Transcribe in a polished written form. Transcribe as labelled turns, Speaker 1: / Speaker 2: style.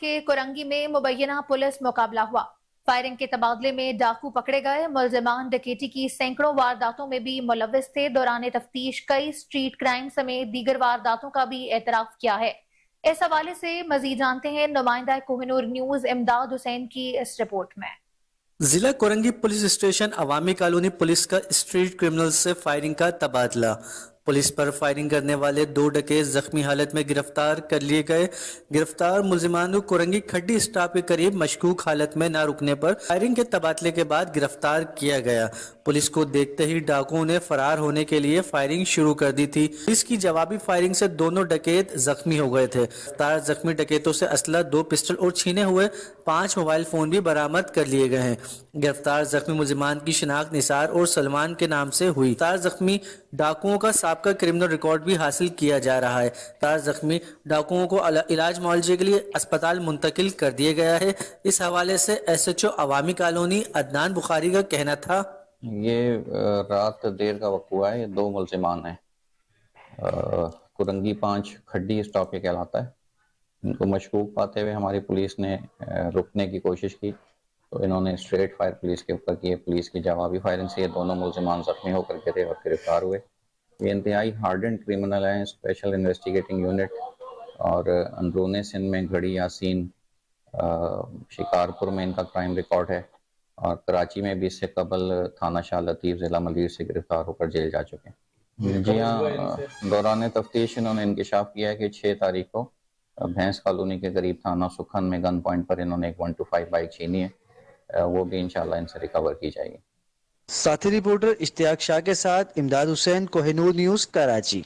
Speaker 1: के कुरंगी में मुबैना पुलिस मुकाबला हुआ। फायरिंग के तबादले में डाकू पकड़े गए। मुलजिमान डकैती की सैकड़ों वारदातों में भी मुलव्विस थे। दौरान तफ्तीश कई स्ट्रीट क्राइम समेत दीगर वारदातों का भी एतराफ किया है। इस हवाले से मजीद जानते हैं नुमाइंदा कोहिनूर न्यूज इमदाद हुसैन की इस रिपोर्ट में।
Speaker 2: जिला कोरंगी पुलिस स्टेशन अवामी कॉलोनी पुलिस का स्ट्रीट क्रिमिनल से फायरिंग का तबादला। पुलिस पर फायरिंग करने वाले 2 डकैत जख्मी हालत में गिरफ्तार कर लिए गए। गिरफ्तार मुलजिमान को कोरंगी खड्डी स्टॉप के करीब मशकूक हालत में न रुकने पर फायरिंग के तबादले के बाद गिरफ्तार किया गया। पुलिस को देखते ही डाकुओं ने फरार होने के लिए फायरिंग शुरू कर दी थी। पुलिस की जवाबी फायरिंग से दोनों डकैत जख्मी हो गए थे। गिरफ्तार जख्मी डकैतों से असला, 2 पिस्टल और छीने हुए 5 मोबाइल फोन भी बरामद कर लिए गए हैं। गिरफ्तार जख्मी मुलजिमान की शिनाख्त निसार और सलमान के नाम से हुई। गिरफ्तार जख्मी डाकुओं का साबका क्रिमिनल रिकॉर्ड भी हासिल किया जा रहा है। गिरफ्तार जख्मी डाकुओं को इलाज मुआवजे के लिए अस्पताल मुंतकिल कर दिया गया है। इस हवाले से SHO अवामी कॉलोनी अदनान बुखारी का कहना था,
Speaker 3: ये रात देर का वक्त हुआ है। ये 2 मुलजिमान हैं। कुरंगी 5 खड्डी स्टॉप ये कहलाता है। इनको मशकूक पाते हुए हमारी पुलिस ने रुकने की कोशिश की तो इन्होंने स्ट्रेट फायर पुलिस के ऊपर किए। पुलिस की जवाबी फायरिंग से ये दोनों मुलजिमान जख्मी होकर गिरे और गिरफ्तार हुए। ये इंतहाई हार्डेंड क्रिमिनल हैं। स्पेशल इन्वेस्टिगेटिंग यूनिट और अंदरूनी सिंध में घड़ी यासीन, शिकारपुर में इनका क्राइम रिकॉर्ड है और कराची में भी इससे कबल थाना शाह लतीफ़ ज़िला मलीर से गिरफ्तार होकर जेल जा चुके हैं। जी हाँ, दौरान तफ्तीश इन्होंने इंकशाफ किया है कि 6 तारीख को भैंस कॉलोनी के करीब थाना सुखन में गन पॉइंट पर इन्होंने एक 125 बाइक छीनी है। वो भी इंशाल्लाह इनसे रिकवर की जाएगी।
Speaker 2: साथी रिपोर्टर इश्तियाक शाह के साथ इमदाद हुसैन, कोहिनूर न्यूज, कराची।